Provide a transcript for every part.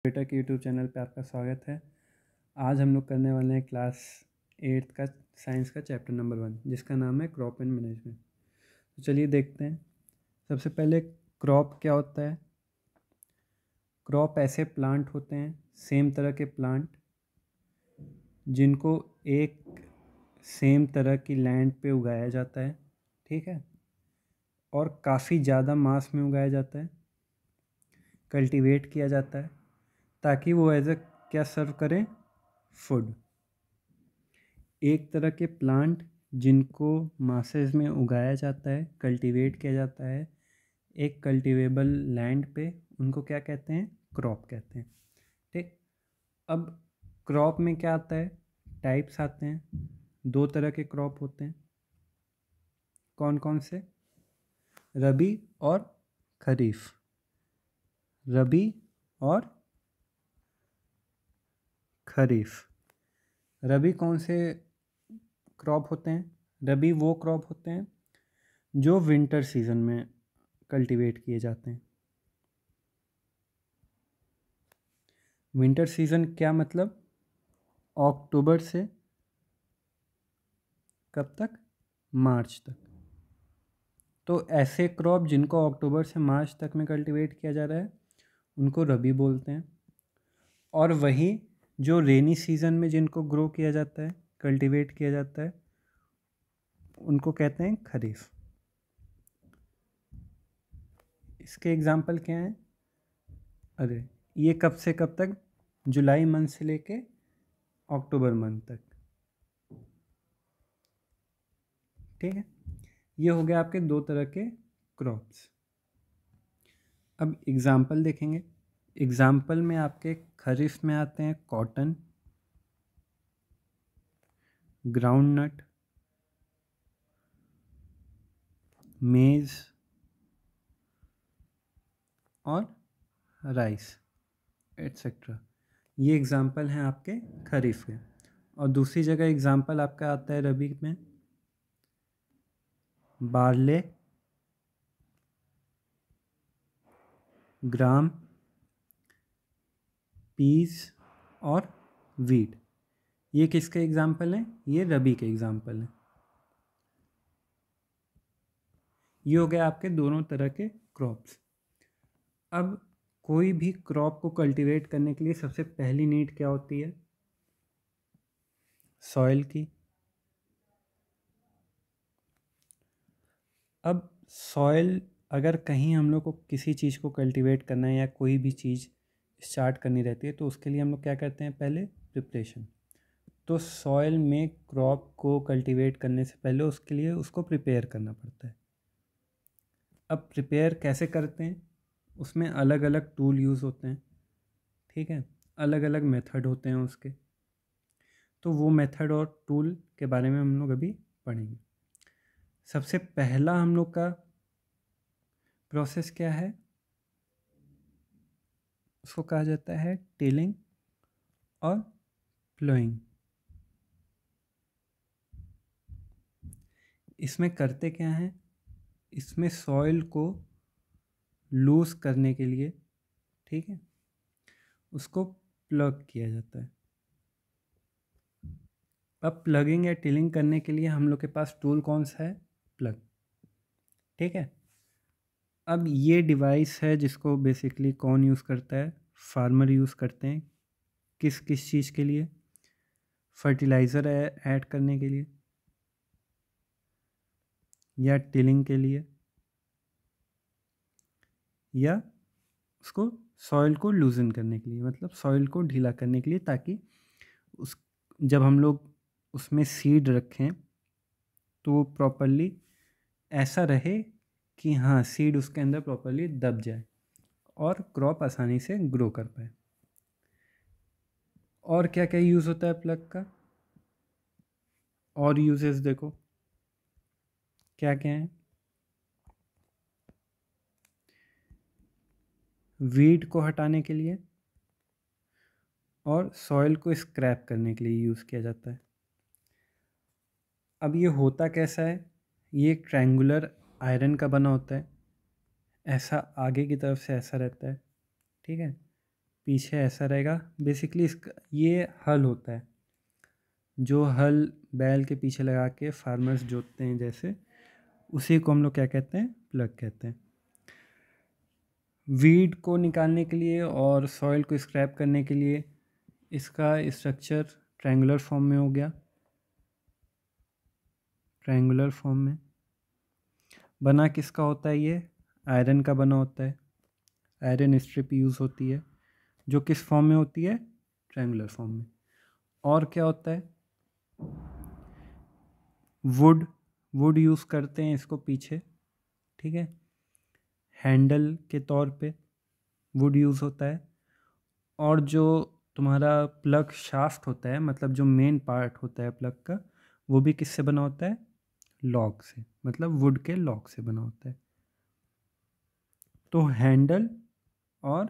बेटा के YouTube channel पे आपका स्वागत है। आज हम लोग करने वाले हैं क्लास 8 का साइंस का चैप्टर नंबर 1 जिसका नाम है क्रॉप एंड मैनेजमेंट। तो चलिए देखते हैं। सबसे पहले क्रॉप क्या होता है। क्रॉप ऐसे प्लांट होते हैं, सेम तरह के प्लांट, जिनको एक सेम तरह की लैंड पे उगाया जाता है, ठीक है, और काफ़ी ज़्यादा मास में उगाया जाता है, कल्टीवेट किया जाता है ताकि वो एज ए क्या सर्व करें, फूड। एक तरह के प्लांट जिनको मासेस में उगाया जाता है, कल्टीवेट किया जाता है एक कल्टीवेबल लैंड पे, उनको क्या कहते हैं, क्रॉप कहते हैं। ठीक। अब क्रॉप में क्या आता है, टाइप्स आते हैं। 2 तरह के क्रॉप होते हैं। कौन कौन से? रबी और खरीफ। रबी और खरीफ। रबी कौन से क्रॉप होते हैं? रबी वो क्रॉप होते हैं जो विंटर सीजन में कल्टीवेट किए जाते हैं। विंटर सीजन क्या मतलब? अक्टूबर से कब तक? मार्च तक। तो ऐसे क्रॉप जिनको अक्टूबर से मार्च तक में कल्टीवेट किया जा रहा है उनको रबी बोलते हैं। और वही जो रेनी सीजन में जिनको ग्रो किया जाता है, कल्टीवेट किया जाता है, उनको कहते हैं खरीफ। इसके एग्जाम्पल क्या हैं? अरे ये कब से कब तक? जुलाई मंथ से लेके अक्टूबर मंथ तक। ठीक है, ये हो गया आपके 2 तरह के क्रॉप्स। अब एग्जाम्पल देखेंगे। एग्जाम्पल में आपके खरीफ में आते हैं कॉटन, ग्राउंड नट, मेज और राइस एट्सेट्रा। ये एग्जाम्पल हैं आपके खरीफ के। और दूसरी जगह एग्जाम्पल आपका आता है रबी में बार्ले, ग्राम, पीस और वीट। ये किसके एग्जाम्पल हैं? ये रबी के एग्जाम्पल हैं। ये हो गया आपके दोनों तरह के क्रॉप्स। अब कोई भी क्रॉप को कल्टीवेट करने के लिए सबसे पहली नीड क्या होती है? सॉइल की। अब सॉइल, अगर कहीं हम लोग को किसी चीज़ को कल्टीवेट करना है या कोई भी चीज़ स्टार्ट करनी रहती है तो उसके लिए हम लोग क्या करते हैं? पहले प्रिपरेशन। तो सॉइल में क्रॉप को कल्टीवेट करने से पहले उसके लिए उसको प्रिपेयर करना पड़ता है। अब प्रिपेयर कैसे करते हैं? उसमें अलग अलग टूल यूज़ होते हैं, ठीक है, अलग अलग मेथड होते हैं उसके। तो वो मेथड और टूल के बारे में हम लोग अभी पढ़ेंगे। सबसे पहला हम लोग का प्रोसेस क्या है? उसको कहा जाता है टिलिंग और प्लोइंग। इसमें करते क्या हैं? इसमें सॉइल को लूज करने के लिए, ठीक है, उसको प्लग किया जाता है। अब प्लगिंग या टिलिंग करने के लिए हम लोग के पास टूल कौन सा है? प्लग। ठीक है। अब ये डिवाइस है जिसको बेसिकली कौन यूज़ करता है? फार्मर यूज़ करते हैं। किस किस चीज़ के लिए? फर्टिलाइज़र ऐड करने के लिए या टिलिंग के लिए या उसको सॉइल को लूजन करने के लिए, मतलब सॉइल को ढीला करने के लिए, ताकि उस जब हम लोग उसमें सीड रखें तो वो प्रॉपरली ऐसा रहे कि हाँ, सीड उसके अंदर प्रॉपरली दब जाए और क्रॉप आसानी से ग्रो कर पाए। और क्या क्या यूज़ होता है प्लग का? और यूजेस देखो क्या क्या हैं। वीड को हटाने के लिए और सॉइल को स्क्रैप करने के लिए यूज़ किया जाता है। अब ये होता कैसा है? ये एक ट्रायंगुलर आयरन का बना होता है। ऐसा आगे की तरफ से ऐसा रहता है, ठीक है, पीछे ऐसा रहेगा। बेसिकली इसका ये हल होता है, जो हल बैल के पीछे लगा के फार्मर्स जोतते हैं, जैसे उसी को हम लोग क्या कहते हैं, प्लग कहते हैं। वीड को निकालने के लिए और सॉइल को स्क्रैप करने के लिए इसका स्ट्रक्चर ट्रायंगुलर फॉर्म में हो गया। ट्रायंगुलर फॉर्म में बना किसका होता है, ये आयरन का बना होता है। आयरन स्ट्रिप यूज़ होती है, जो किस फॉर्म में होती है, ट्रायंगुलर फॉर्म में। और क्या होता है, वुड यूज़ करते हैं इसको पीछे, ठीक है। हैंडल के तौर पे वुड यूज़ होता है। और जो तुम्हारा प्लग शाफ्ट होता है, मतलब जो मेन पार्ट होता है प्लग का, वो भी किससे बना होता है, लॉग से, मतलब वुड के लॉग से बना होता है। तो हैंडल और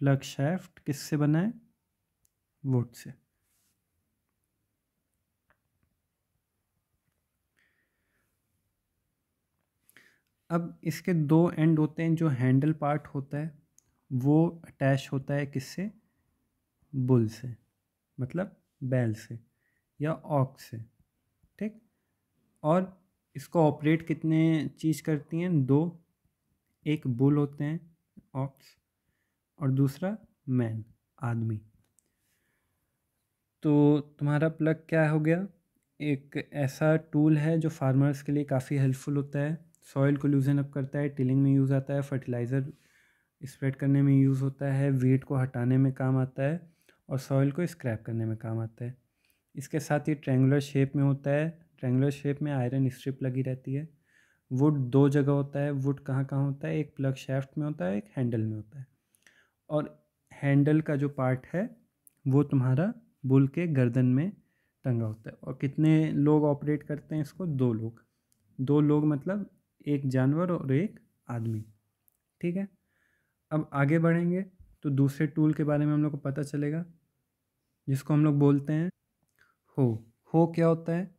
प्लग शाफ्ट किससे बना है, वुड से। अब इसके दो एंड होते हैं। जो हैंडल पार्ट होता है वो अटैच होता है किससे, बुल से, मतलब बैल से या ऑक्स से, ठीक। और इसको ऑपरेट कितने चीज़ करती हैं, दो। एक बुल होते हैं, ऑक्स, और दूसरा मैन, आदमी। तो तुम्हारा प्लग क्या हो गया, एक ऐसा टूल है जो फार्मर्स के लिए काफ़ी हेल्पफुल होता है। सॉइल को लूजन अप करता है, टिलिंग में यूज़ आता है, फर्टिलाइज़र स्प्रेड करने में यूज़ होता है, वेट को हटाने में काम आता है, और सॉइल को स्क्रैप करने में काम आता है। इसके साथ ही ट्रायंगुलर शेप में होता है। ट्रायंगुलर शेप में आयरन स्ट्रिप लगी रहती है। वुड दो जगह होता है। वुड कहाँ कहाँ होता है, एक प्लग शाफ्ट में होता है, एक हैंडल में होता है। और हैंडल का जो पार्ट है वो तुम्हारा बुल के गर्दन में टंगा होता है। और कितने लोग ऑपरेट करते हैं इसको, दो लोग। दो लोग मतलब एक जानवर और एक आदमी, ठीक है। अब आगे बढ़ेंगे तो दूसरे टूल के बारे में हम लोग को पता चलेगा, जिसको हम लोग बोलते हैं हो। हो क्या होता है,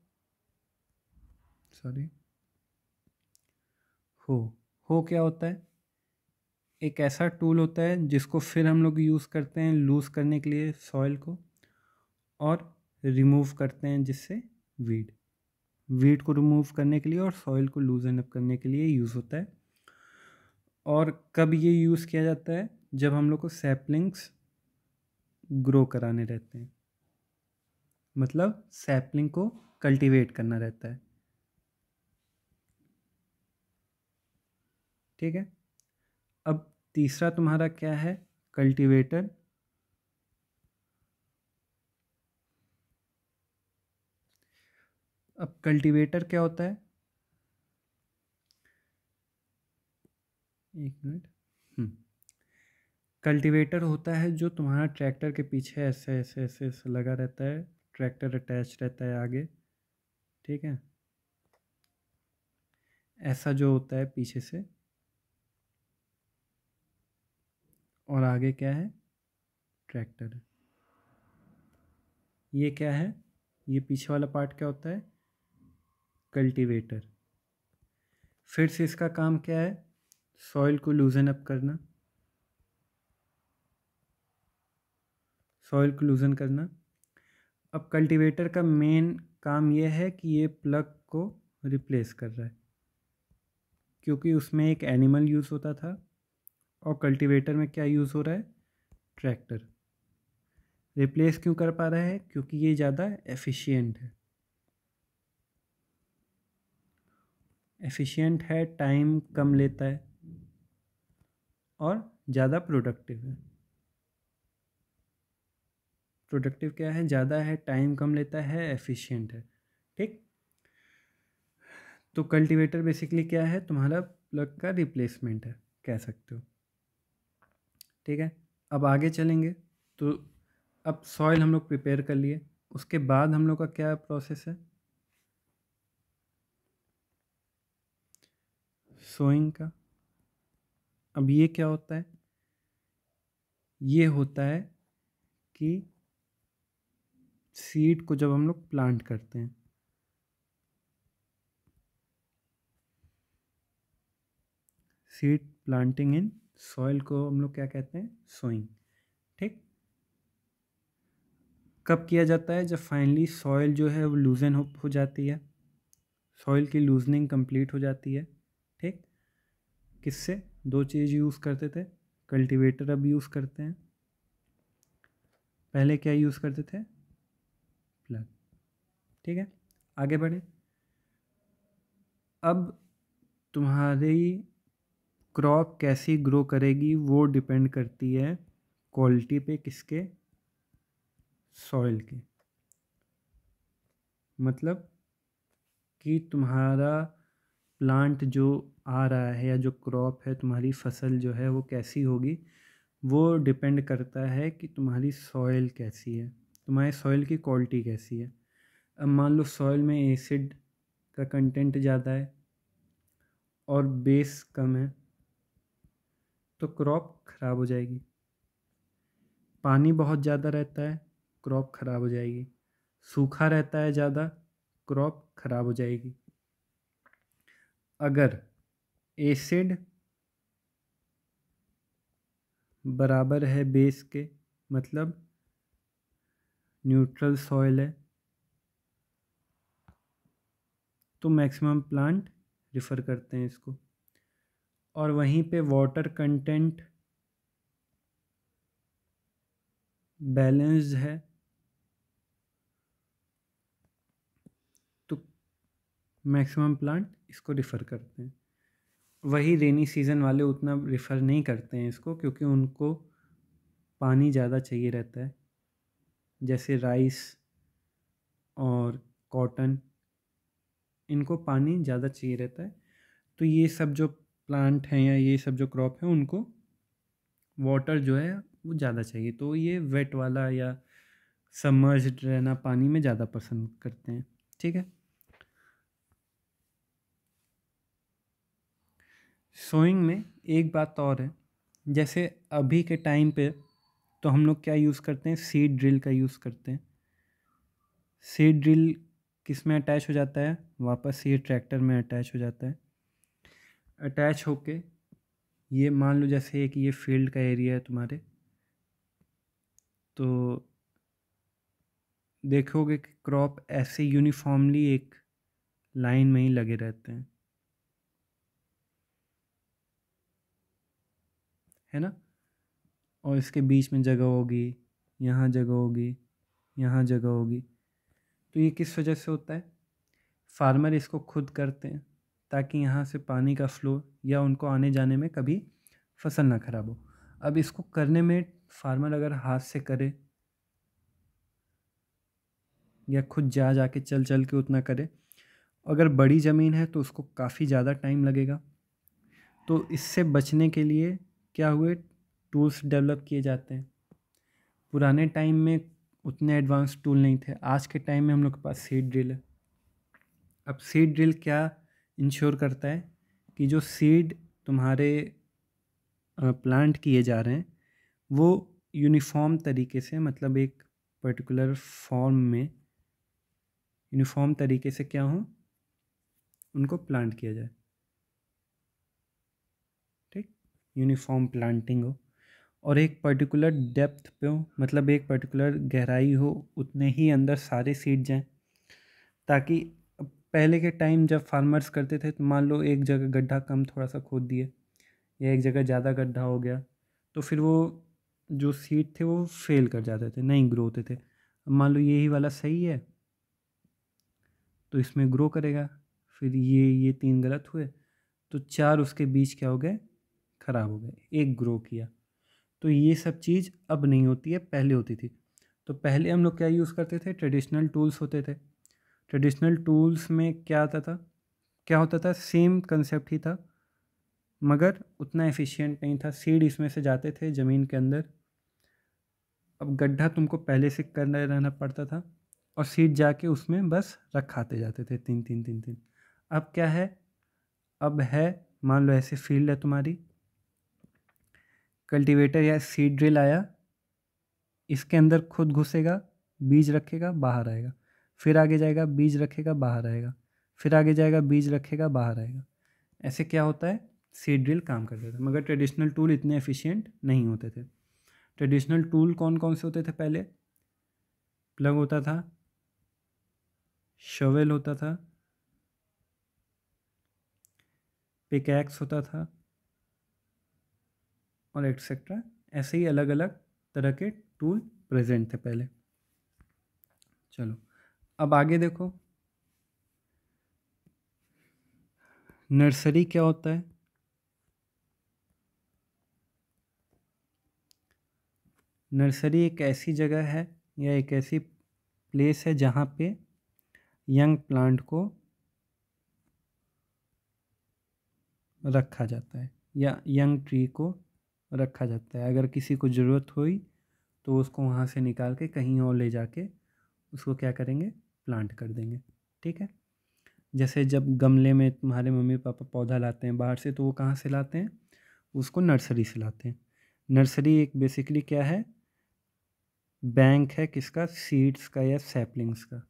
सॉरी, हो हो क्या होता है, एक ऐसा टूल होता है जिसको फिर हम लोग यूज़ करते हैं लूज़ करने के लिए सॉइल को, और रिमूव करते हैं जिससे वीड को रिमूव करने के लिए और सॉइल को लूजन अप करने के लिए यूज़ होता है। और कब ये यूज़ किया जाता है, जब हम लोग को सैपलिंग्स ग्रो कराने रहते हैं, मतलब सैपलिंग को कल्टीवेट करना रहता है, ठीक है। अब तीसरा तुम्हारा क्या है, कल्टीवेटर। अब कल्टीवेटर क्या होता है, एक मिनट। कल्टीवेटर होता है जो तुम्हारा ट्रैक्टर के पीछे ऐसे ऐसे ऐसे ऐसे लगा रहता है। ट्रैक्टर अटैच रहता है आगे, ठीक है। ऐसा जो होता है पीछे से, और आगे क्या है, ट्रैक्टर है। ये क्या है, ये पीछे वाला पार्ट क्या होता है, कल्टीवेटर। फिर से इसका काम क्या है, सॉइल को लूजन अप करना, सॉइल को लूजन करना। अब कल्टीवेटर का मेन काम ये है कि ये प्लग को रिप्लेस कर रहा है, क्योंकि उसमें एक एनिमल यूज़ होता था और कल्टीवेटर में क्या यूज़ हो रहा है, ट्रैक्टर। रिप्लेस क्यों कर पा रहा है, क्योंकि ये ज़्यादा एफिशिएंट है। एफिशिएंट है, टाइम कम लेता है और ज़्यादा प्रोडक्टिव है। प्रोडक्टिव क्या है, ज़्यादा है, टाइम कम लेता है, एफिशिएंट है, ठीक। तो कल्टीवेटर बेसिकली क्या है, तुम्हारा प्लग का रिप्लेसमेंट है, कह सकते हो, ठीक है। अब आगे चलेंगे तो अब सॉइल हम लोग प्रिपेयर कर लिए, उसके बाद हम लोग का क्या प्रोसेस है, सोइंग का। अब ये क्या होता है, ये होता है कि सीड को जब हम लोग प्लांट करते हैं, सीड प्लांटिंग इन सॉइल को हम लोग क्या कहते हैं? सोइंग। ठीक। कब किया जाता है? जब फाइनली सॉइल जो है वो लूजन हो जाती है, सॉइल की लूजनिंग कंप्लीट हो जाती है। ठीक। किससे? दो चीज़ यूज़ करते थे, कल्टीवेटर अब यूज़ करते हैं, पहले क्या यूज़ करते थे? प्लग। ठीक है, आगे बढ़े। अब तुम्हारी क्रॉप कैसी ग्रो करेगी वो डिपेंड करती है क्वालिटी पे, किसके? सॉइल के। मतलब कि तुम्हारा प्लांट जो आ रहा है या जो क्रॉप है, तुम्हारी फसल जो है वो कैसी होगी, वो डिपेंड करता है कि तुम्हारी सॉइल कैसी है, तुम्हारे सॉइल की क्वालिटी कैसी है। अब मान लो सॉइल में एसिड का कंटेंट ज़्यादा है और बेस कम है, तो क्रॉप खराब हो जाएगी। पानी बहुत ज़्यादा रहता है, क्रॉप खराब हो जाएगी। सूखा रहता है ज़्यादा, क्रॉप खराब हो जाएगी। अगर एसिड बराबर है बेस के, मतलब न्यूट्रल सॉइल है, तो मैक्सिमम प्लांट रिफ़र करते हैं इसको। और वहीं पे वाटर कंटेंट बैलेंस्ड है, तो मैक्सिमम प्लांट इसको रिफ़र करते हैं। वही रेनी सीज़न वाले उतना रिफ़र नहीं करते हैं इसको, क्योंकि उनको पानी ज़्यादा चाहिए रहता है, जैसे राइस और कॉटन, इनको पानी ज़्यादा चाहिए रहता है। तो ये सब जो प्लांट हैं या ये सब जो क्रॉप है, उनको वाटर जो है वो ज़्यादा चाहिए, तो ये वेट वाला या सबमर्ज्ड रहना पानी में ज़्यादा पसंद करते हैं। ठीक है। सोइंग में एक बात और है, जैसे अभी के टाइम पे तो हम लोग क्या यूज़ करते हैं? सीड ड्रिल का यूज़ करते हैं। सीड ड्रिल किस में अटैच हो जाता है? वापस ये ट्रैक्टर में अटैच हो जाता है। अटैच होके ये मान लो जैसे एक ये फील्ड का एरिया है तुम्हारे, तो देखोगे कि क्रॉप ऐसे यूनिफॉर्मली एक लाइन में ही लगे रहते हैं, है ना? और इसके बीच में जगह होगी, यहाँ जगह होगी, यहाँ जगह होगी। तो ये किस वजह से होता है? फार्मर इसको खुद करते हैं ताकि यहाँ से पानी का फ्लो या उनको आने जाने में कभी फसल ना खराब हो। अब इसको करने में फार्मर अगर हाथ से करे या खुद जा जा के चल चल के उतना करे, अगर बड़ी ज़मीन है तो उसको काफ़ी ज़्यादा टाइम लगेगा। तो इससे बचने के लिए क्या हुए, टूल्स डेवलप किए जाते हैं। पुराने टाइम में उतने एडवांस टूल नहीं थे, आज के टाइम में हम लोग के पास सीड ड्रिल है। अब सीड ड्रिल क्या इंश्योर करता है कि जो सीड तुम्हारे प्लांट किए जा रहे हैं वो यूनिफॉर्म तरीके से, मतलब एक पर्टिकुलर फॉर्म में यूनिफॉर्म तरीके से क्या हो, उनको प्लांट किया जाए। ठीक, यूनिफॉर्म प्लांटिंग हो और एक पर्टिकुलर डेप्थ पे हो, मतलब एक पर्टिकुलर गहराई हो, उतने ही अंदर सारे सीड जाएं। ताकि पहले के टाइम जब फार्मर्स करते थे तो मान लो एक जगह गड्ढा कम थोड़ा सा खोद दिए या एक जगह ज़्यादा गड्ढा हो गया, तो फिर वो जो सीड थे वो फेल कर जाते थे, नहीं ग्रो होते थे। अब मान लो यही वाला सही है तो इसमें ग्रो करेगा, फिर ये तीन गलत हुए तो चार उसके बीच क्या हो गए, ख़राब हो गए, एक ग्रो किया। तो ये सब चीज़ अब नहीं होती है, पहले होती थी। तो पहले हम लोग क्या यूज़ करते थे? ट्रेडिशनल टूल्स होते थे। ट्रेडिशनल टूल्स में क्या आता था, क्या होता था, सेम कंसेप्ट ही था मगर उतना एफिशिएंट नहीं था। सीड इसमें से जाते थे ज़मीन के अंदर, अब गड्ढा तुमको पहले से करना रहना पड़ता था और सीड जाके उसमें बस रखाते जाते थे तीन तीन तीन तीन। अब क्या है, अब है मान लो ऐसे फील्ड है तुम्हारी, कल्टीवेटर या सीड ड्रिल आया, इसके अंदर खुद घुसेगा, बीज रखेगा, बाहर आएगा, फिर आगे जाएगा, बीज रखेगा, बाहर आएगा, फिर आगे जाएगा, बीज रखेगा, बाहर आएगा। ऐसे क्या होता है, सीड ड्रिल काम करता था, मगर ट्रेडिशनल टूल इतने एफिशिएंट नहीं होते थे। ट्रेडिशनल टूल कौन कौन से होते थे पहले? प्लग होता था, शवेल होता था, पिकैक्स होता था, और एक्सेट्रा। ऐसे ही अलग अलग तरह के टूल प्रेजेंट थे पहले। चलो अब आगे देखो, नर्सरी क्या होता है? नर्सरी एक ऐसी जगह है या एक ऐसी प्लेस है जहाँ पे यंग प्लांट को रखा जाता है या यंग ट्री को रखा जाता है। अगर किसी को ज़रूरत हुई तो उसको वहाँ से निकाल के कहीं और ले जाके उसको क्या करेंगे? प्लांट कर देंगे। ठीक है। जैसे जब गमले में तुम्हारे मम्मी पापा पौधा लाते हैं बाहर से, तो वो कहाँ से लाते हैं? उसको नर्सरी से लाते हैं। नर्सरी एक बेसिकली क्या है? बैंक है किसका? सीड्स का या सैपलिंग्स का।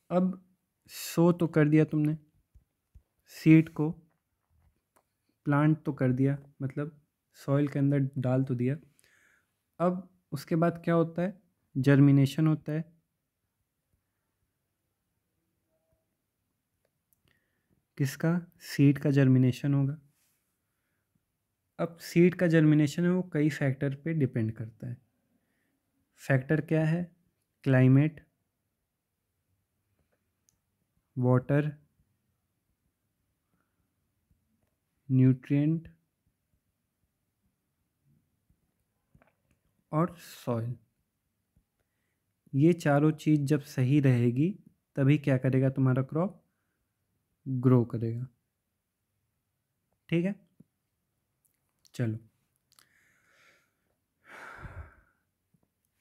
अब सो तो कर दिया तुमने, सीड को प्लांट तो कर दिया, मतलब सॉइल के अंदर डाल तो दिया। अब उसके बाद क्या होता है? जर्मिनेशन होता है। किसका? सीड का जर्मिनेशन होगा। अब सीड का जर्मिनेशन है वो कई फैक्टर पे डिपेंड करता है। फैक्टर क्या है? क्लाइमेट, वाटर, न्यूट्रिएंट और सॉइल। ये चारों चीज़ जब सही रहेगी तभी क्या करेगा? तुम्हारा क्रॉप ग्रो करेगा। ठीक है। चलो,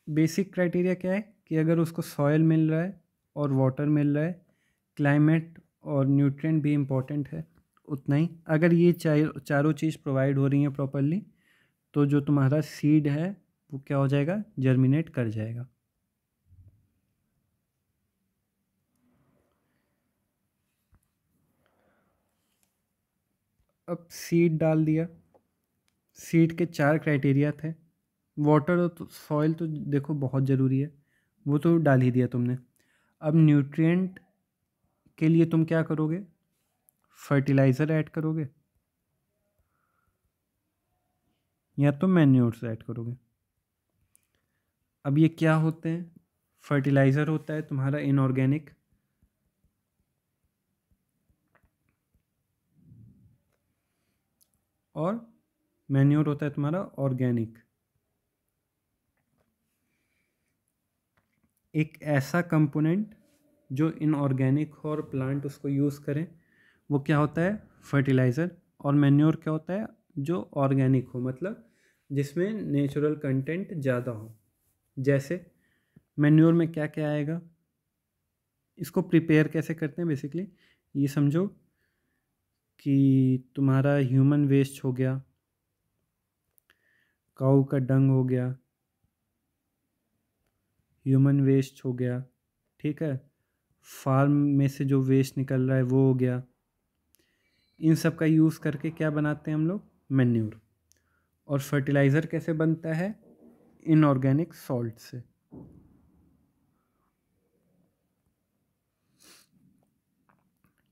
बेसिक क्राइटेरिया क्या है कि अगर उसको सॉइल मिल रहा है और वाटर मिल रहा है, क्लाइमेट और न्यूट्रिएंट भी इम्पोर्टेंट है उतना ही। अगर ये चारों चीज़ प्रोवाइड हो रही हैं प्रॉपरली, तो जो तुम्हारा सीड है वो क्या हो जाएगा? जर्मिनेट कर जाएगा। अब सीड डाल दिया। सीड के 4 क्राइटेरिया थे। वाटर और तो सॉइल तो देखो बहुत ज़रूरी है, वो तो डाल ही दिया तुमने। अब न्यूट्रिएंट के लिए तुम क्या करोगे? फर्टिलाइज़र ऐड करोगे या तो मैन्योर्स ऐड करोगे। अब ये क्या होते हैं? फर्टिलाइज़र होता है तुम्हारा इनऑर्गेनिक, और मैन्योर होता है तुम्हारा ऑर्गेनिक। एक ऐसा कंपोनेंट जो इनऑर्गेनिक हो और प्लांट उसको यूज़ करें, वो क्या होता है? फर्टिलाइज़र। और मैन्योर क्या होता है? जो ऑर्गेनिक हो, मतलब जिसमें नेचुरल कंटेंट ज़्यादा हो। जैसे मैन्योर में क्या क्या आएगा? इसको प्रिपेयर कैसे करते हैं बेसिकली, ये समझो कि तुम्हारा ह्यूमन वेस्ट हो गया, काऊ का डंग हो गया, ह्यूमन वेस्ट हो गया, ठीक है, फार्म में से जो वेस्ट निकल रहा है वो हो गया। इन सब का यूज़ करके क्या बनाते हैं हम लोग? मैन्योर। और फर्टिलाइज़र कैसे बनता है? इनऑर्गेनिक सॉल्ट से।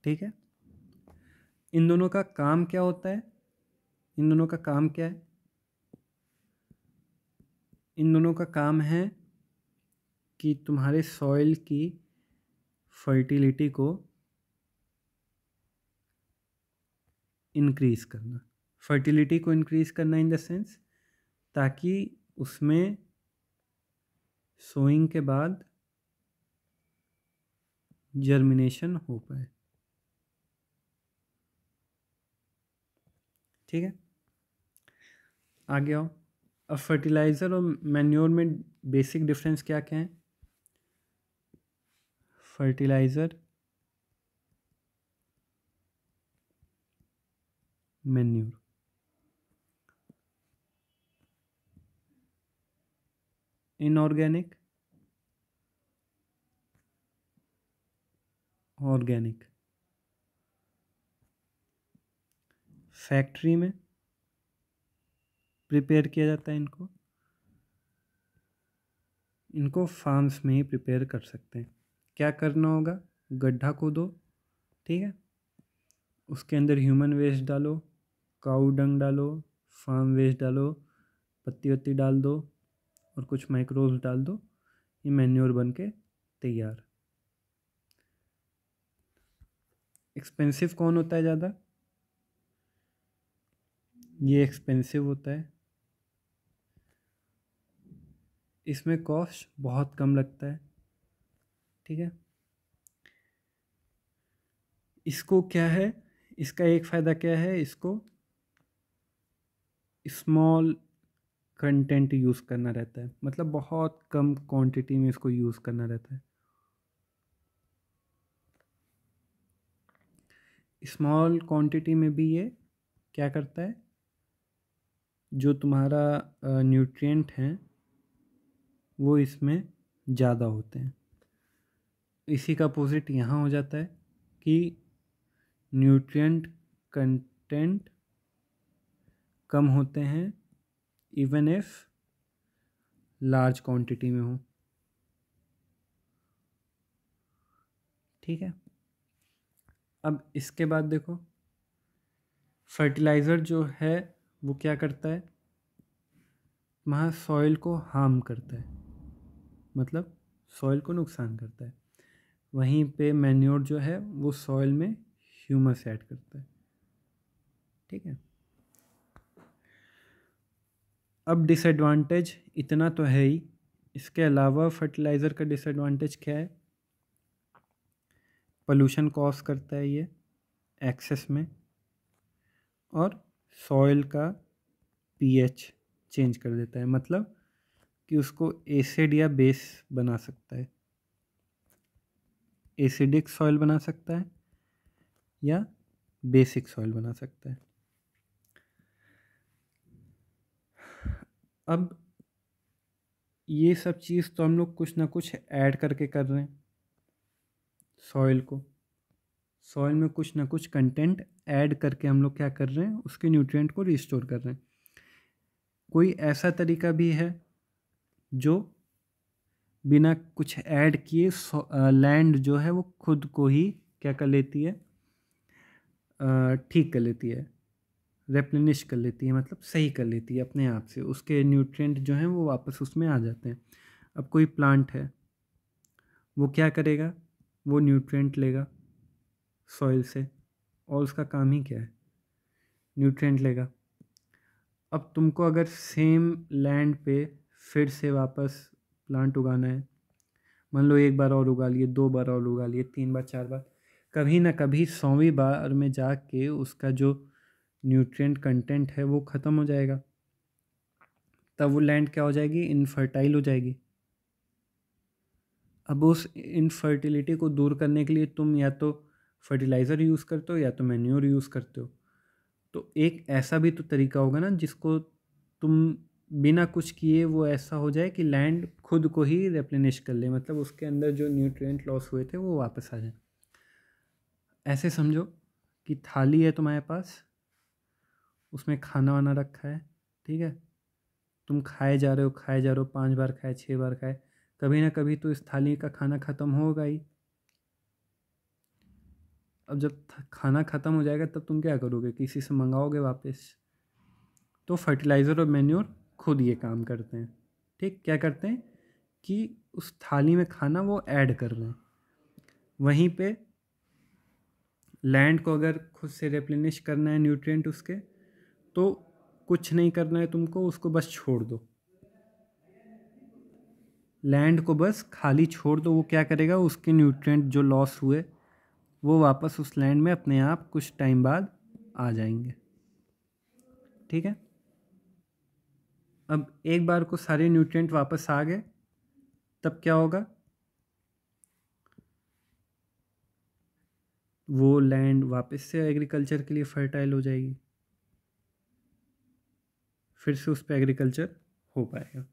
ठीक है। इन दोनों का काम क्या होता है? इन दोनों का काम क्या है? इन दोनों का काम है कि तुम्हारे सॉइल की फर्टिलिटी को इंक्रीज़ करना। फर्टिलिटी को इंक्रीज़ करना इन द सेंस, ताकि उसमें सोइंग के बाद जर्मिनेशन हो पाए। ठीक है। आगे आओ। अब फर्टिलाइज़र और मैन्योर में बेसिक डिफरेंस क्या क्या है? Fertiliser, manure. Inorganic organic. Factory में प्रिपेयर किया जाता है इनको फार्म्स में ही प्रिपेयर कर सकते हैं। क्या करना होगा, गड्ढा खोदो, ठीक है, उसके अंदर ह्यूमन वेस्ट डालो, काऊ डंग डालो, फार्म वेस्ट डालो, पत्ती वत्ती डाल दो और कुछ माइक्रोब्स डाल दो, ये मैन्योर बन के तैयार। एक्सपेंसिव कौन होता है ज़्यादा? ये एक्सपेंसिव होता है, इसमें कॉस्ट बहुत कम लगता है, ठीक है। इसको क्या है, इसका एक फ़ायदा क्या है, इसको स्मॉल कंटेंट यूज़ करना रहता है, मतलब बहुत कम क्वांटिटी में इसको यूज़ करना रहता है। स्मॉल क्वांटिटी में भी ये क्या करता है, जो तुम्हारा न्यूट्रिएंट हैं वो इसमें ज़्यादा होते हैं। इसी का अपोजिट यहाँ हो जाता है कि न्यूट्रिएंट कंटेंट कम होते हैं इवन इफ लार्ज क्वांटिटी में हो, ठीक है। अब इसके बाद देखो, फर्टिलाइज़र जो है वो क्या करता है, वहाँ सॉइल को हार्म करता है, मतलब सॉइल को नुकसान करता है। वहीं पे मैन्योर जो है वो सॉइल में ह्यूमस ऐड करता है, ठीक है। अब डिसएडवांटेज इतना तो है ही, इसके अलावा फर्टिलाइज़र का डिसएडवांटेज क्या है, पोल्यूशन कॉज करता है ये एक्सेस में, और सॉइल का पीएच चेंज कर देता है, मतलब कि उसको एसिड या बेस बना सकता है, एसिडिक सॉइल बना सकता है या बेसिक सॉइल बना सकता है। अब ये सब चीज़ तो हम लोग कुछ ना कुछ ऐड करके कर रहे हैं, सॉइल में कुछ ना कुछ कंटेंट ऐड करके हम लोग क्या कर रहे हैं, उसके न्यूट्रिएंट को रिस्टोर कर रहे हैं। कोई ऐसा तरीका भी है जो बिना कुछ ऐड किए लैंड जो है वो खुद को ही क्या कर लेती है, ठीक कर लेती है, रेप्लेनिश कर लेती है, मतलब सही कर लेती है अपने आप से, उसके न्यूट्रिएंट जो हैं वो वापस उसमें आ जाते हैं। अब कोई प्लांट है, वो क्या करेगा, वो न्यूट्रिएंट लेगा सॉइल से, और उसका काम ही क्या है, न्यूट्रिएंट लेगा। अब तुमको अगर सेम लैंड पे फिर से वापस प्लांट उगाना है, मान लो एक बार और उगा लिए, दो बार और उगा लिए, तीन बार, चार बार, कभी ना कभी 100वीं बार में जाके उसका जो न्यूट्रिएंट कंटेंट है वो ख़त्म हो जाएगा, तब वो लैंड क्या हो जाएगी, इनफर्टाइल हो जाएगी। अब उस इनफर्टिलिटी को दूर करने के लिए तुम या तो फर्टिलाइज़र यूज़ करते हो या तो मैन्योर यूज़ करते हो। तो एक ऐसा भी तो तरीका होगा ना जिसको तुम बिना कुछ किए वो ऐसा हो जाए कि लैंड खुद को ही रेप्लेनिश कर ले, मतलब उसके अंदर जो न्यूट्रिएंट लॉस हुए थे वो वापस आ जाए। ऐसे समझो कि थाली है तुम्हारे पास, उसमें खाना वाना रखा है, ठीक है, तुम खाए जा रहे हो, खाए जा रहे हो, 5 बार खाए, 6 बार खाए, कभी ना कभी तो इस थाली का खाना ख़त्म होगा ही। अब जब खाना ख़त्म हो जाएगा तब तुम क्या करोगे, किसी से मंगाओगे वापस। तो फर्टिलाइज़र और मैन्योर खुद ये काम करते हैं, ठीक, क्या करते हैं कि उस थाली में खाना वो ऐड कर रहे हैं, वहीं पे लैंड को अगर खुद से रेप्लेनिश करना है न्यूट्रिएंट उसके, तो कुछ नहीं करना है तुमको, उसको बस छोड़ दो, लैंड को बस खाली छोड़ दो, वो क्या करेगा, उसके न्यूट्रिएंट जो लॉस हुए वो वापस उस लैंड में अपने आप कुछ टाइम बाद आ जाएंगे, ठीक है। अब एक बार को सारे न्यूट्रिएंट वापस आ गए, तब क्या होगा, वो लैंड वापस से एग्रीकल्चर के लिए फर्टाइल हो जाएगी, फिर से उस पर एग्रीकल्चर हो पाएगा।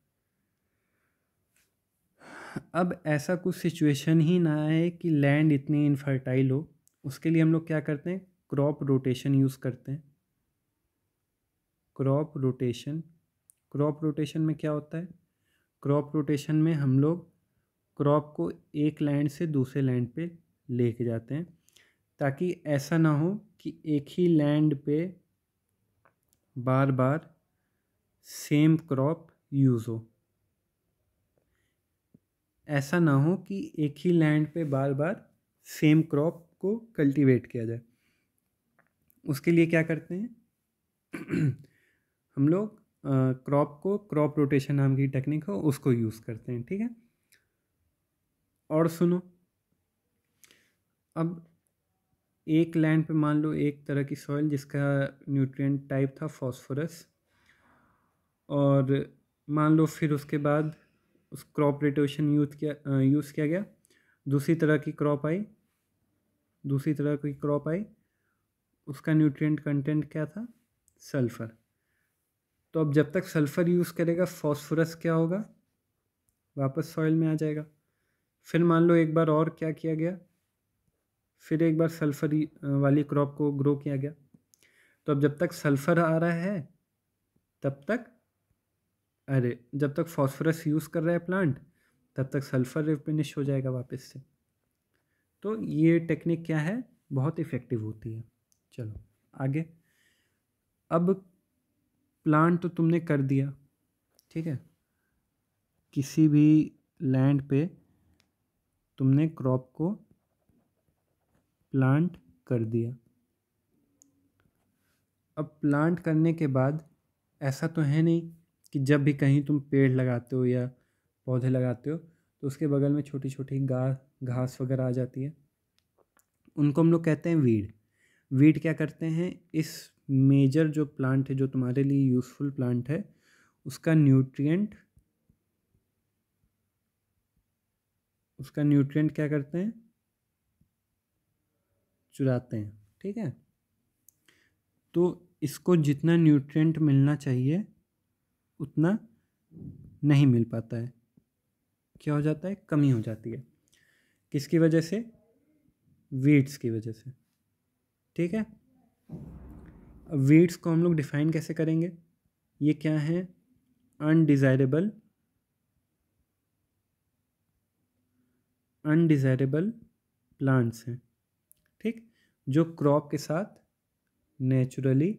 अब ऐसा कुछ सिचुएशन ही ना आए कि लैंड इतनी इनफर्टाइल हो, उसके लिए हम लोग क्या करते हैं, क्रॉप रोटेशन यूज़ करते हैं। क्रॉप रोटेशन, क्रॉप रोटेशन में क्या होता है, क्रॉप रोटेशन में हम लोग क्रॉप को एक लैंड से दूसरे लैंड पे लेके जाते हैं, ताकि ऐसा ना हो कि एक ही लैंड पे बार बार सेम क्रॉप यूज़ हो। ऐसा ना हो कि एक ही लैंड पे बार बार सेम क्रॉप को कल्टीवेट किया जाए। उसके लिए क्या करते हैं हम लोग क्रॉप को, क्रॉप रोटेशन नाम की टेक्निक हो उसको यूज़ करते हैं। ठीक है, और सुनो, अब एक लैंड पे मान लो एक तरह की सॉइल जिसका न्यूट्रिएंट टाइप था फॉस्फोरस, और मान लो फिर उसके बाद उस क्रॉप रोटेशन यूज़ किया गया, दूसरी तरह की क्रॉप आई, दूसरी तरह की क्रॉप आई, उसका न्यूट्रिएंट कंटेंट क्या था, सल्फ़र। तो अब जब तक सल्फ़र यूज़ करेगा फॉस्फोरस क्या होगा, वापस सॉइल में आ जाएगा। फिर मान लो एक बार और क्या किया गया, फिर एक बार सल्फ़र वाली क्रॉप को ग्रो किया गया। तो अब जब तक सल्फ़र आ रहा है तब तक, अरे जब तक फॉस्फोरस यूज़ कर रहा है प्लांट तब तक सल्फ़र रिप्लेनिश हो जाएगा वापस से। तो ये टेक्निक क्या है, बहुत इफ़ेक्टिव होती है। चलो आगे, अब प्लांट तो तुमने कर दिया, ठीक है, किसी भी लैंड पे तुमने क्रॉप को प्लांट कर दिया। अब प्लांट करने के बाद ऐसा तो है नहीं कि जब भी कहीं तुम पेड़ लगाते हो या पौधे लगाते हो तो उसके बगल में छोटी छोटी घास वगैरह आ जाती है, उनको हम लोग कहते हैं वीड। वीड क्या करते हैं, इस मेजर जो प्लांट है, जो तुम्हारे लिए यूज़फुल प्लांट है, उसका न्यूट्रिएंट क्या करते हैं, चुराते हैं। ठीक है, तो इसको जितना न्यूट्रिएंट मिलना चाहिए उतना नहीं मिल पाता है। क्या हो जाता है, कमी हो जाती है। किसकी वजह से, वीड्स की वजह से। ठीक है, अब वीड्स को हम लोग डिफाइन कैसे करेंगे, ये क्या है, अनडिज़ायरेबल प्लांट्स हैं। ठीक, जो क्रॉप के साथ नेचुरली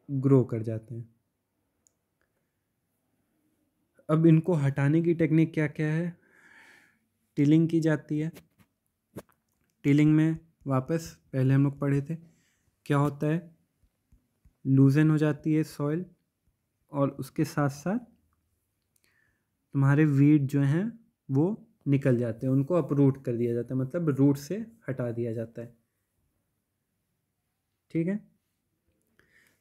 ग्रो कर जाते हैं। अब इनको हटाने की टेक्निक क्या क्या है, टिलिंग की जाती है। टिलिंग में वापस पहले हम लोग पढ़े थे, क्या होता है, लूजन हो जाती है सॉइल, और उसके साथ साथ तुम्हारे वीड जो हैं वो निकल जाते हैं, उनको अपरूट कर दिया जाता है, मतलब रूट से हटा दिया जाता है। ठीक है,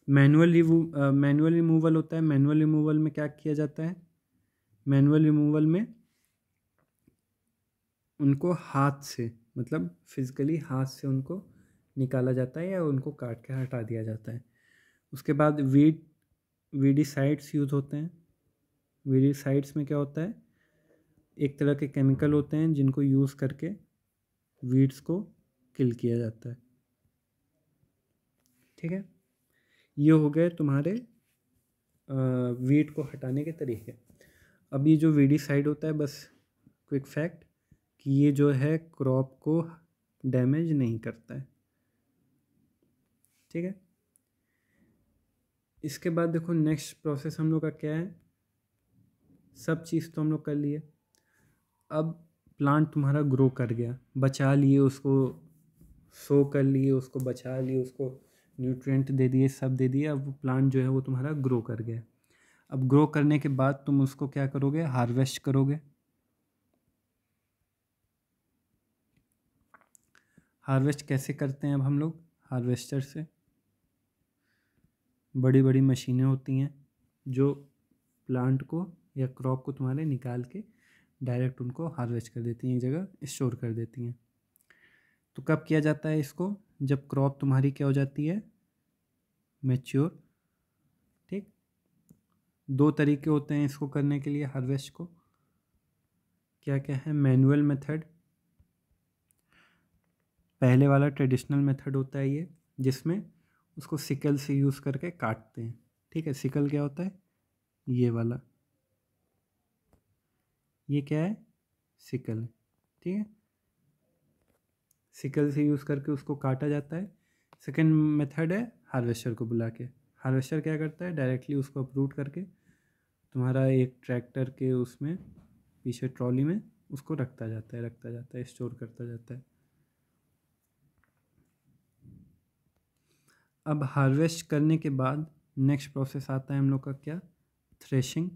मैनुअल रिमूवल होता है। मैनुअल रिमूवल में क्या किया जाता है, मैनुअल रिमूवल में उनको हाथ से, मतलब फिजिकली हाथ से उनको निकाला जाता है या उनको काट के हटा दिया जाता है। उसके बाद वीडीसाइड्स यूज़ होते हैं। वीडीसाइड्स में क्या होता है, एक तरह के केमिकल होते हैं जिनको यूज़ करके वीड्स को किल किया जाता है। ठीक है, ये हो गए तुम्हारे वीड को हटाने के तरीके। अब ये जो वीडीसाइड होता है, बस क्विक फैक्ट कि ये जो है क्रॉप को डैमेज नहीं करता है। ठीक है, इसके बाद देखो नेक्स्ट प्रोसेस हम लोग का क्या है, सब चीज़ तो हम लोग कर लिए। अब प्लांट तुम्हारा ग्रो कर गया, बचा लिए उसको, सो कर लिए उसको, बचा लिए उसको, न्यूट्रिएंट दे दिए, सब दे दिए। अब प्लांट जो है वो तुम्हारा ग्रो कर गया। अब ग्रो करने के बाद तुम उसको क्या करोगे, हार्वेस्ट करोगे। हार्वेस्ट कैसे करते हैं, अब हम लोग हार्वेस्टर से, बड़ी बड़ी मशीनें होती हैं जो प्लांट को या क्रॉप को तुम्हारे निकाल के डायरेक्ट उनको हार्वेस्ट कर देती हैं, एक जगह स्टोर कर देती हैं। तो कब किया जाता है इसको, जब क्रॉप तुम्हारी क्या हो जाती है, मैच्योर। ठीक, दो तरीके होते हैं इसको करने के लिए हार्वेस्ट को। क्या क्या है? मैनुअल मेथड, पहले वाला ट्रेडिशनल मेथड होता है ये, जिसमें उसको सिकल से यूज़ करके काटते हैं। ठीक है, सिकल क्या होता है? ये वाला, ये क्या है? सिकल है। ठीक है, सिकल से यूज़ करके उसको काटा जाता है। सेकेंड मेथड है हार्वेस्टर को बुला के। हार्वेस्टर क्या करता है? डायरेक्टली उसको अपरूट करके तुम्हारा एक ट्रैक्टर के उसमें पीछे ट्रॉली में उसको रखता जाता है, स्टोर करता जाता है। अब हार्वेस्ट करने के बाद नेक्स्ट प्रोसेस आता है हम लोग का क्या? थ्रेशिंग।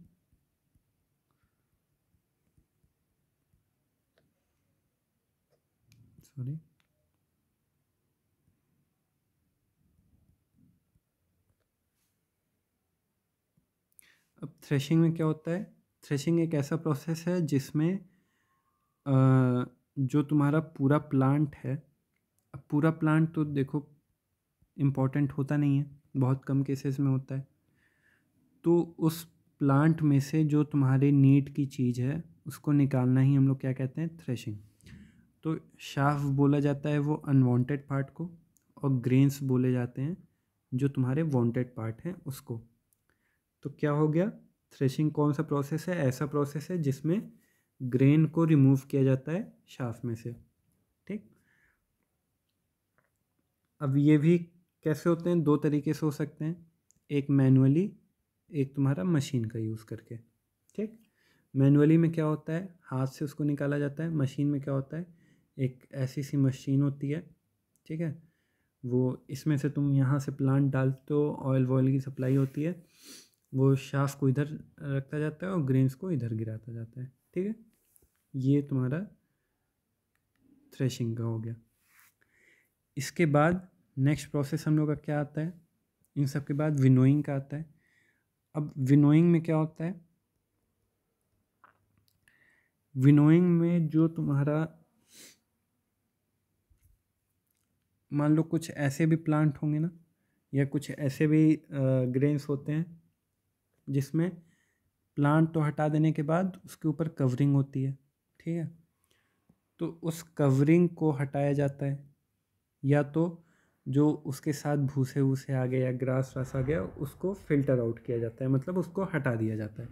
सॉरी, अब थ्रेशिंग में क्या होता है? थ्रेशिंग एक ऐसा प्रोसेस है जिसमें जो तुम्हारा पूरा प्लांट है, अब पूरा प्लांट तो देखो इम्पॉर्टेंट होता नहीं है, बहुत कम केसेस में होता है। तो उस प्लांट में से जो तुम्हारे नीड की चीज़ है उसको निकालना ही हम लोग क्या कहते हैं? थ्रेशिंग। तो शाफ्ट बोला जाता है वो अनवांटेड पार्ट को, और ग्रेन्स बोले जाते हैं जो तुम्हारे वांटेड पार्ट हैं उसको। तो क्या हो गया? थ्रेशिंग कौन सा प्रोसेस है? ऐसा प्रोसेस है जिसमें ग्रेन को रिमूव किया जाता है शाफ्ट में से। ठीक, अब ये भी कैसे होते हैं? दो तरीके से हो सकते हैं, एक मैनुअली, एक तुम्हारा मशीन का यूज़ करके। ठीक, मैनुअली में क्या होता है? हाथ से उसको निकाला जाता है। मशीन में क्या होता है? एक ऐसी सी मशीन होती है, ठीक है, वो इसमें से तुम यहाँ से प्लांट डालते हो, ऑयल वॉयल की सप्लाई होती है, वो शाफ्ट को इधर रखता जाता है और ग्रेन्स को इधर गिराता जाता है। ठीक है, ये तुम्हारा थ्रेशिंग का हो गया। इसके बाद नेक्स्ट प्रोसेस हम लोग का क्या आता है? इन सब के बाद विनोइंग का आता है। अब विनोइंग में क्या होता है? विनोइंग में जो तुम्हारा, मान लो कुछ ऐसे भी प्लांट होंगे ना, या कुछ ऐसे भी ग्रेन्स होते हैं जिसमें प्लांट तो हटा देने के बाद उसके ऊपर कवरिंग होती है। ठीक है, तो उस कवरिंग को हटाया जाता है, या तो जो उसके साथ भूसे वूसे आ गए या ग्रास वास आ गया उसको फिल्टर आउट किया जाता है, मतलब उसको हटा दिया जाता है।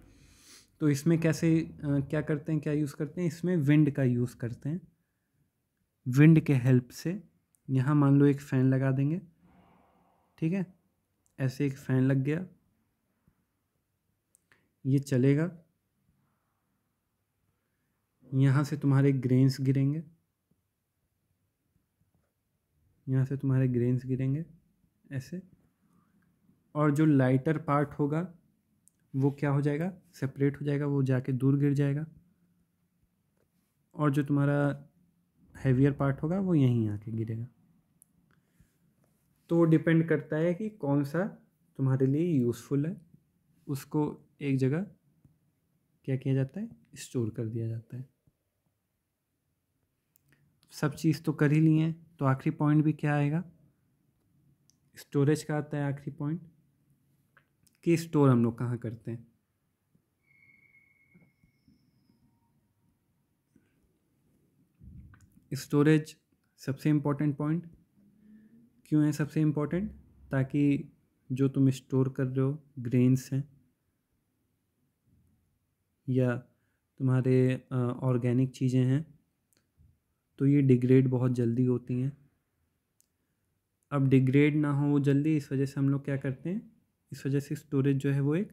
तो इसमें कैसे क्या करते हैं, क्या यूज़ करते हैं? इसमें विंड का यूज़ करते हैं। विंड के हेल्प से यहाँ मान लो एक फ़ैन लगा देंगे, ठीक है, ऐसे एक फ़ैन लग गया, ये चलेगा, यहाँ से तुम्हारे ग्रेन्स गिरेंगे, यहाँ से तुम्हारे ग्रेन्स गिरेंगे ऐसे, और जो लाइटर पार्ट होगा वो क्या हो जाएगा? सेपरेट हो जाएगा, वो जाके दूर गिर जाएगा, और जो तुम्हारा हैवियर पार्ट होगा वो यहीं आके गिरेगा। तो वो डिपेंड करता है कि कौन सा तुम्हारे लिए यूज़फुल है, उसको एक जगह क्या किया जाता है? स्टोर कर दिया जाता है। सब चीज़ तो कर ही लिए हैं, तो आखिरी पॉइंट भी क्या आएगा? स्टोरेज का आता है आखिरी पॉइंट, कि स्टोर हम लोग कहाँ करते हैं। स्टोरेज सबसे इम्पोर्टेंट पॉइंट क्यों है? सबसे इम्पोर्टेंट ताकि जो तुम स्टोर कर रहे हो ग्रेन्स हैं या तुम्हारे ऑर्गेनिक चीज़ें हैं, तो ये डिग्रेड बहुत जल्दी होती हैं। अब डिग्रेड ना हो वो जल्दी, इस वजह से हम लोग क्या करते हैं? इस वजह से स्टोरेज जो है वो एक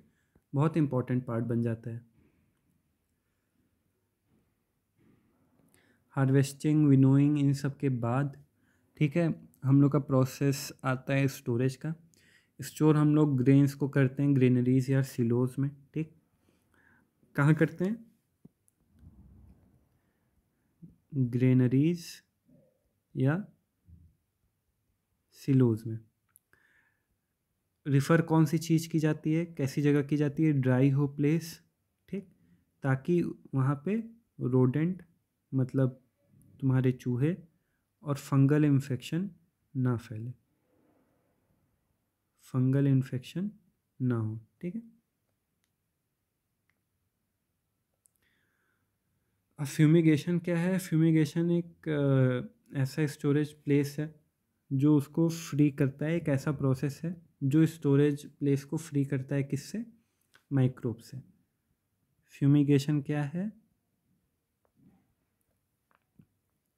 बहुत इम्पॉर्टेंट पार्ट बन जाता है। हार्वेस्टिंग, विनोइंग, इन सब के बाद, ठीक है, हम लोग का प्रोसेस आता है स्टोरेज का। स्टोर हम लोग ग्रेन्स को करते हैं ग्रेनरीज या सिलोज में। ठीक, कहाँ करते हैं? ग्रेनरीज या सिलोज में। रिफ़र कौन सी चीज़ की जाती है, कैसी जगह की जाती है? ड्राई हो प्लेस, ठीक, ताकि वहाँ पे रोडेंट, मतलब तुम्हारे चूहे और फंगल इन्फेक्शन ना फैले, फंगल इन्फेक्शन ना हो। ठीक है, अब फ्यूमिगेशन क्या है? फ्यूमिगेशन एक ऐसा स्टोरेज प्लेस है जो उसको फ्री करता है, एक ऐसा प्रोसेस है जो स्टोरेज प्लेस को फ्री करता है, किससे? माइक्रोब से। फ्यूमिगेशन क्या है?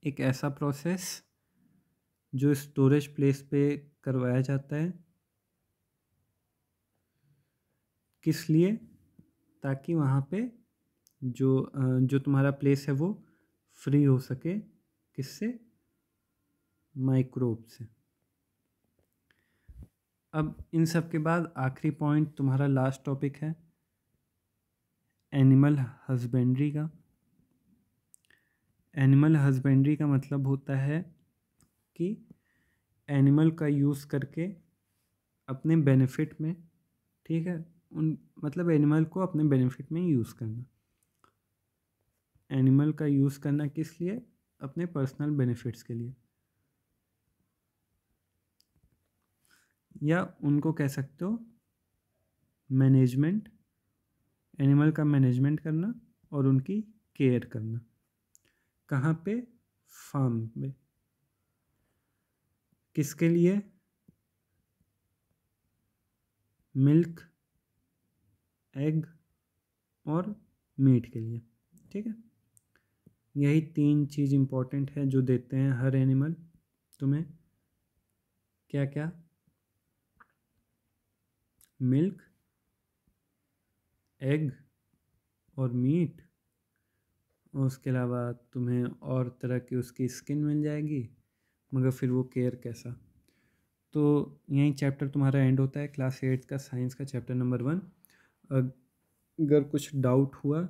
एक ऐसा प्रोसेस जो स्टोरेज प्लेस पे करवाया जाता है, किस लिए? ताकि वहाँ पे जो तुम्हारा प्लेस है वो फ्री हो सके, किससे? माइक्रोब से। अब इन सब के बाद आखिरी पॉइंट तुम्हारा लास्ट टॉपिक है एनिमल हस्बेंड्री का। एनिमल हस्बेंड्री का मतलब होता है कि एनिमल का यूज़ करके अपने बेनिफिट में, ठीक है, उन मतलब एनिमल को अपने बेनिफिट में यूज़ करना। एनिमल का यूज़ करना किस लिए? अपने पर्सनल बेनिफिट्स के लिए, या उनको कह सकते हो मैनेजमेंट, एनिमल का मैनेजमेंट करना और उनकी केयर करना। कहाँ पे? फार्म में। किसके लिए? मिल्क, एग और मीट के लिए, ठीक है। यही 3 चीज़ इम्पोर्टेंट है जो देते हैं हर एनिमल तुम्हें। क्या क्या? मिल्क, एग और मीट, और उसके अलावा तुम्हें और तरह की उसकी स्किन मिल जाएगी, मगर फिर वो केयर कैसा? तो यही चैप्टर तुम्हारा एंड होता है क्लास 8 का साइंस का चैप्टर नंबर 1। अगर कुछ डाउट हुआ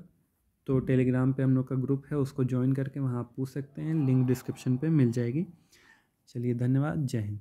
तो टेलीग्राम पे हम लोग का ग्रुप है, उसको ज्वाइन करके वहाँ आप पूछ सकते हैं, लिंक डिस्क्रिप्शन पे मिल जाएगी। चलिए, धन्यवाद, जय हिंद।